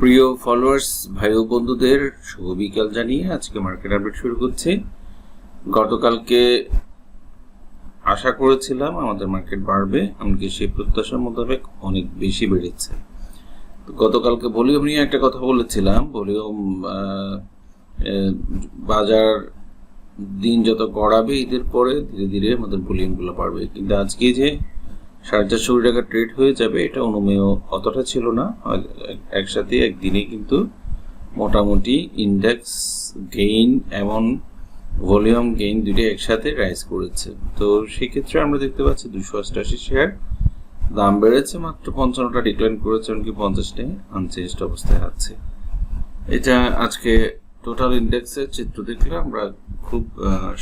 প্রিয় ফলোয়ার্স ভাই ও বন্ধুদের শুভ বিকাল জানিয়ে আজকে মার্কেট আপডেট শুরু করছি। গতকালকে আশা করেছিলাম আমাদের মার্কেট বাড়বে, এমনকি সেই প্রত্যাশার মোতাবেক অনেক বেশি বেড়েছে। তো গতকালকে ভলিউম নিয়ে একটা কথা বলেছিলাম, ভলিউম বাজার দিন যত গড়াবে ঈদের পরে ধীরে ধীরে আমাদের ভলিউমগুলো বাড়বে, কিন্তু আজকে যে 450 কোটি টাকা ট্রেড হয়ে যাবে এটা অনুমেয় অতটা ছিল না। একসাথে একদিনে কিন্তু মোটামুটি ইন্ডেক্স গেইন এবং ভলিউম গেইন দুইটা একসাথে রাইজ করেছে। তো সেক্ষেত্রে আমরা দেখতে পাচ্ছি 288 শেয়ার দাম বেড়েছে, মাত্র 55টা ডিক্লাইন করেছে, এমনকি 50টাই আনচেঞ্জড অবস্থায় আছে। এটা আজকে টোটাল ইন্ডেক্সের চিত্র দেখলে আমরা খুব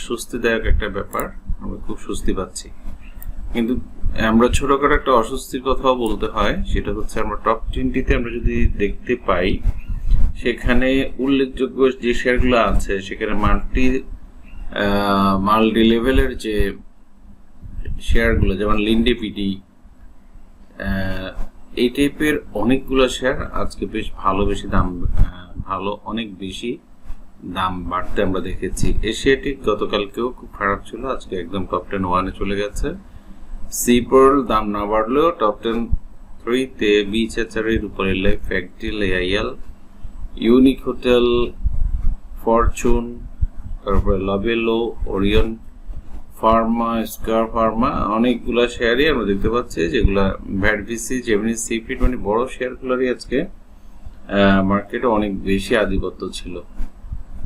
স্বস্তিদায়ক একটা ব্যাপার, আমরা খুব স্বস্তি পাচ্ছি। কিন্তু আমরা ছোটখাটো একটা অস্বস্তির কথাও বলতে হয়, সেটা হচ্ছে আমরা টপ 20তে আমরা যদি দেখতে পাই সেখানে উল্লেখযোগ্য যে শেয়ারগুলো আছে সেখানে মাল্টি লেভেলের যে শেয়ারগুলো যেমন লিন্ডে পিডি এই টাইপের অনেকগুলো শেয়ার আজকে বেশ অনেক বেশি দাম বাড়তে আমরা দেখেছি। এশিয়াটিক গতকালকেও খুব খারাপ ছিল, আজকে একদম টপ 10 1-এ চলে গেছে। সিপার্ল দাম না বাড়লেও টপ 10 3-তে বিএচএর উপরে ফ্যাক্টরিল, এআইএল, ইউনিক হোটেল, ফরচুন, তারপরে লাবেলো, ওরিয়ন ফার্মা, স্কয়ার ফার্মা অনেকগুলা শেয়ারই আমরা দেখতে পাচ্ছি যেগুলা ভ্যাটভিসি, জেমিনি, সিফিট মানে বড় শেয়ারগুলোরই আজকে মার্কেটে অনেক বেশি আধিপত্য ছিল।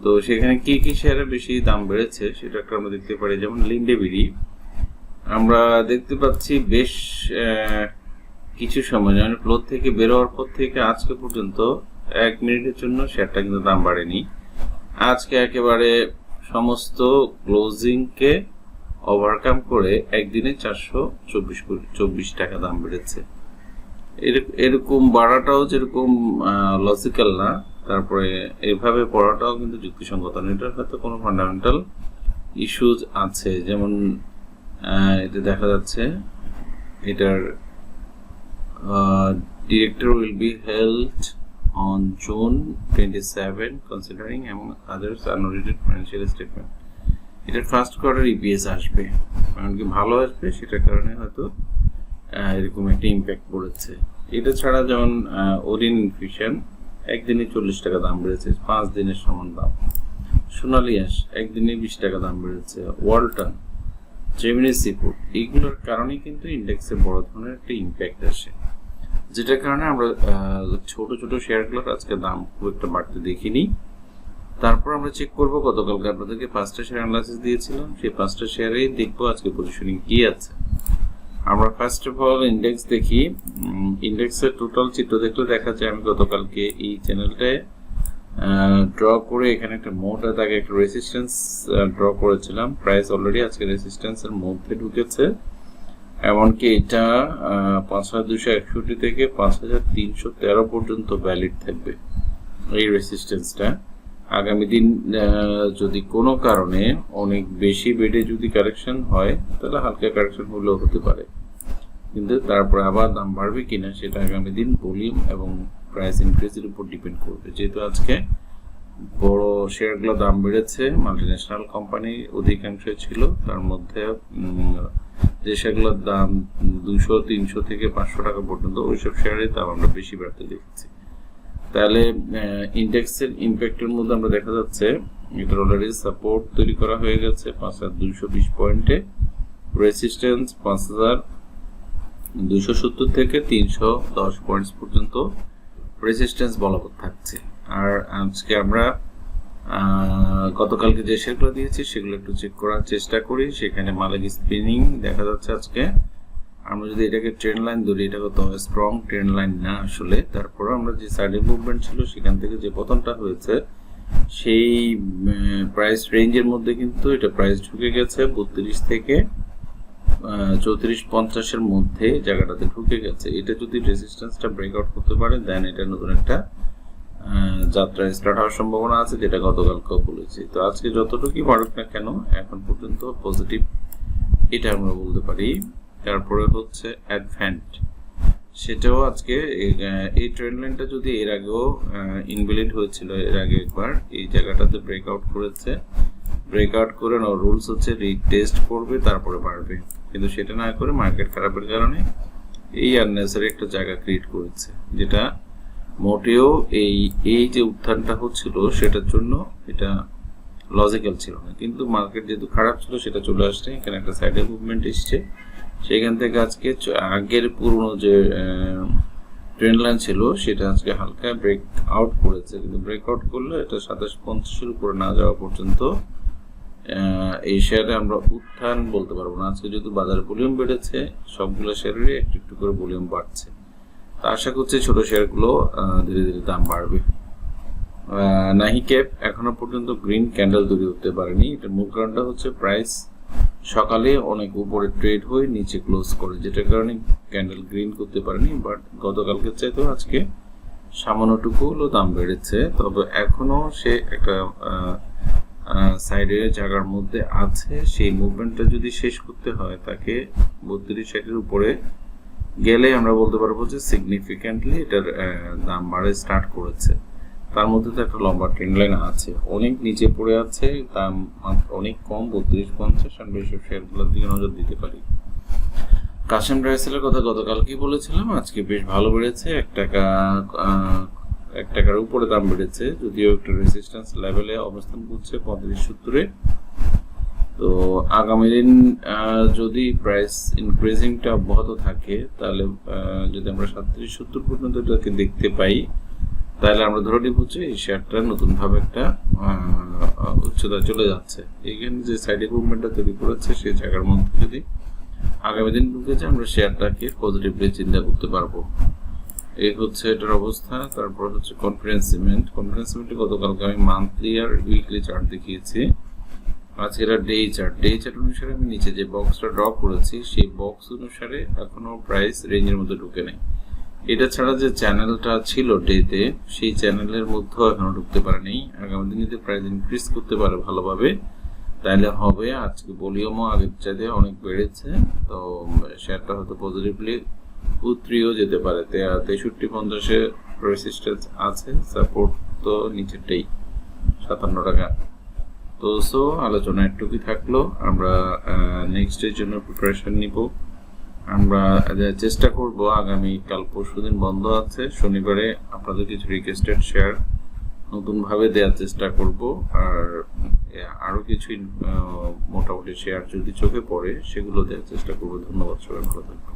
তো সেখানে কি কি শেয়ারের বেশি দাম বেড়েছে সেটা একটা আমরা দেখতে পারি, যেমন লিন্ডে বিডি আমরা দেখতে পাচ্ছি বেশ কিছু সময় যেমন ফ্লোর থেকে বেরোয়ার পর থেকে আজকে পর্যন্ত 1 মিনিটের জন্য শেয়ারটা কিন্তু দাম বাড়েনি। আজকে একেবারে সমস্ত ক্লোজিংকে ওভারকাম করে একদিনে 424 টাকা দাম বেড়েছে। এরকম বাড়াটাও যেরকম লজিক্যাল না, তারপরে এভাবে পড়াটাও কিন্তু যুক্তিসঙ্গত না। এটার হয়তো কোনো ফান্ডামেন্টাল ইস্যুজ আছে, যেমন এটা দেখা যাচ্ছে এটার director will be held on June 27 considering এবং আদার্স আনঅডিটেড ফাইন্যান্সিয়াল স্টেটমেন্ট। এটার ফার্স্ট কোয়ার্টার ইপিএস আসবে, এমনকি ভালো আসবে, সেটার কারণে হয়তো এরকম একটা ইম্প্যাক্ট পড়েছে। এটা ছাড়া যেমন ওরিন ইনফিউশন একদিনে 40 টাকা দাম বেড়েছে, 5 দিনের সমান দাম। সোনালিয়াস একদিনে 20 টাকা দাম বেড়েছে। ওয়ালটন, জেমিনি সিফুড এইগুলোর কারণে কিন্তু ইন্ডেক্সে বড় ধরনের একটা ইম্প্যাক্ট আসে, যেটার কারণে আমরা ছোট ছোট শেয়ারগুলোর আজকে দাম খুব একটা বাড়তে দেখিনি। তারপর আমরা চেক করবো, গতকালকে আপনাদেরকে 5টা শেয়ার অ্যানালাইসিস দিয়েছিলাম, সেই 5টা শেয়ারেই দেখবো আজকে পজিশনিং কি আছে। আমরা ফার্স্ট অফ অল ইন্ডেক্স দেখি। ইন্ডেক্সের টোটাল চিত্র দেখলে দেখা যায় আমি গতকালকে এই চ্যানেলটায় ড্র করে এখানে একটা মোটা দাগে একটা রেসিস্টেন্স ড্র করেছিলাম। প্রাইস অলরেডি আজকে রেসিস্টেন্সের মধ্যে ঢুকেছে, এমনকি এটা 5261 থেকে 5313 পর্যন্ত ভ্যালিড থাকবে এই রেসিস্টেন্সটা। আগামী দিন যদি কোনো কারণে অনেক বেশি বেড়ে যদি কারেকশন হয় তাহলে হালকা কারেকশন হলেও হতে পারে, কিন্তু তারপরে আবার দাম বাড়বে কিনা সেটা আগামী দিন ভলিউম এবং প্রাইস ইনক্রিজের উপর ডিপেন্ড করবে। যেহেতু আজকে বড় শেয়ারগুলো দাম বেড়েছে, মাল্টিন্যাশনাল কোম্পানি অধিকাংশ ছিল, তার মধ্যে যে শেয়ারগুলোর দাম 200, 300 থেকে 500 টাকা পর্যন্ত ওইসব শেয়ারের দাম আমরা বেশি বাড়তে দেখেছি। তাহলে ইন্ডেক্সের ইম্প্যাক্টের মধ্যে আমরা দেখা যাচ্ছে এটার অলরেডি সাপোর্ট তৈরি করা হয়ে গেছে 5220 পয়েন্টে, রেসিস্টেন্স 5270 থেকে 310 পয়েন্টস পর্যন্ত রেসিস্টেন্স বলবৎ থাকছে। আর আজকে আমরা গতকালকে যে শেয়ারগুলো দিয়েছি সেগুলো একটু চেক করার চেষ্টা করি। সেখানে মালিক স্পিনিং দেখা যাচ্ছে আজকে। আমরা যদি এটাকে ট্রেন্ড লাইন ধরি, এটা কত স্ট্রং ট্রেন্ড লাইন না আসলে, তারপরে আমরা যে সাইডে মুভমেন্ট ছিল সেখান থেকে যে পতনটা হয়েছে সেই প্রাইস রেঞ্জের মধ্যে কিন্তু এটা প্রাইস ঢুকে গেছে 32 থেকে 3450 মধ্যে জায়গাটাতে ঢুকে গেছে। এটা যদি রেজিস্ট্যান্সটা ব্রেকআউট করতে পারে দেন এটা নতুন একটা যাত্রা স্টার্ট হওয়ার সম্ভাবনা আছে, যেটা গতকালকেও বলেছি। তো আজকে যতটুকুই বাড়ুক না কেন এখন পর্যন্ত পজিটিভ এটা আমরা বলতে পারি। তারপরে হচ্ছে অ্যাডভেন্ট, সেটাও আজকে এই ট্রেন্ড লাইনটা যদি এর আগেও ইনভ্যালিড হয়েছিল, এর আগে একবার এই জায়গাটাতে ব্রেকআউট করেছে, ব্রেকআউট করে রুলস হচ্ছে রিটেস্ট করবে তারপরে বাড়বে, কিন্তু সেটা না করে মার্কেট খারাপের কারণে এই আননেসারি একটা জায়গা ক্রিয়েট করেছে, যেটা মোটেও এই যে উত্থানটা হচ্ছিল সেটার জন্য এটা লজিক্যাল ছিল না, কিন্তু মার্কেট যেহেতু খারাপ ছিল সেটা চলে আসছে, এখানে একটা সাইডের মুভমেন্ট এসছে, সেখান থেকে আজকে আগের পুরনো যে ট্রেন্ড লাইন ছিল সেটা আজকে হালকা ব্রেক আউট করেছে, কিন্তু ব্রেক আউট করলে এটা 2750-এর উপরে না যাওয়া পর্যন্ত এই শেয়ারে আমরা উত্থান বলতে পারবো না। আজকে যেহেতু বাজার ভলিউম বেড়েছে, সবগুলো শেয়ারেরই একটু একটু করে ভলিউম বাড়ছে, তা আশা করছি ছোট শেয়ারগুলো ধীরে ধীরে দাম বাড়বে। নাহি ক্যাপ এখনো পর্যন্ত গ্রিন ক্যান্ডেল তৈরি করতে পারেনি, এটার মূল কারণটা হচ্ছে প্রাইস সকালে অনেক উপরে ট্রেড হয়ে নিচে ক্লোজ করে, যেটার কারণে ক্যান্ডেল গ্রিন করতে পারেনি, বাট গতকালকে চাইতেও আজকে সামান্যটুকু হলো দাম বেড়েছে, তবে এখনো সে একটা সাইডে জায়গার মধ্যে আছে, সেই মুভমেন্টটা যদি শেষ করতে হয় তাকে 32-60-এর উপরে গেলে আমরা বলতে পারবো যে সিগনিফিক্যান্টলি এটার দাম বাড়ে স্টার্ট করেছে। তার মধ্যে তো একটা লম্বা ট্রেন্ড লাইন আছে, অনেক নিচে পড়ে আছে, দাম অনেক কম 32-50, আমরা এইসব শেয়ারগুলোর দিকে নজর দিতে পারি। কাশেম রাইসেলের কথা গতকাল কি বলেছিলাম, আজকে বেশ ভালো বেড়েছে, 1 টাকার উপরে দাম বেড়েছে, যদিও একটা রেজিস্ট্যান্স লেভেলে অবস্থান করছে 35-70-এ। তো আগামী দিন যদি প্রাইস ইনক্রিজিংটা অব্যাহত থাকে, তাহলে যদি আমরা 37-70 পর্যন্ত এটাকে দেখতে পাই, তাহলে আমরা ধরে নিব যে এই শেয়ারটা নতুন ভাবে একটা উচ্চতা চলে যাচ্ছে। এখানে যে সাইডে মুভমেন্টটা তৈরি করেছে সেই জায়গার মধ্যে যদি আগামী দিন ঢুকে যায়, আমরা শেয়ারটাকে পজিটিভলি চিন্তা করতে পারবো। এই হচ্ছে এটার অবস্থা। তারপর হচ্ছে কনফিডেন্স সিমেন্টে গতকালকে আমি মান্থলি আর উইকলি চার্ট দেখিয়েছি, আজকে এটা ডে চার্ট অনুসারে আমি নিচে যে বক্সটা ড্র করেছি সেই বক্স অনুসারে এখনো প্রাইস রেঞ্জের মধ্যে ঢুকে নেই। এটা ছাড়া যে চ্যানেলটা ছিল ডেতে, সেই চ্যানেলের মধ্যেও এখনো ঢুকতে পারেনি। আগামী দিনে যদি প্রাইস ইনক্রিজ করতে পারে ভালোভাবে, তাহলে হবে। আজকে ভলিউমও আগের চাইতে অনেক বেড়েছে, তো শেয়ারটা হয়তো পজিটিভলি উতরিও যেতে পারে। 63-50-এ রেজিস্ট্যান্স আছে, সাপোর্ট তো নিচেরটাই 57 টাকা। তো আলোচনা একটুকুই থাকলো, আমরা নেক্সট এর জন্য প্রিপারেশন নিব। আমরা চেষ্টা করব আগামী কাল পরশু দিন বন্ধ আছে, শনিবারে আপনাদের কিছু রিকোয়েস্টেড শেয়ার নতুন ভাবে দেওয়ার চেষ্টা করব, আর আরো কিছু মোটামুটি শেয়ার যদি চোখে পড়ে সেগুলো দেওয়ার চেষ্টা করব। ধন্যবাদ, সবাই ভালো থাকবেন।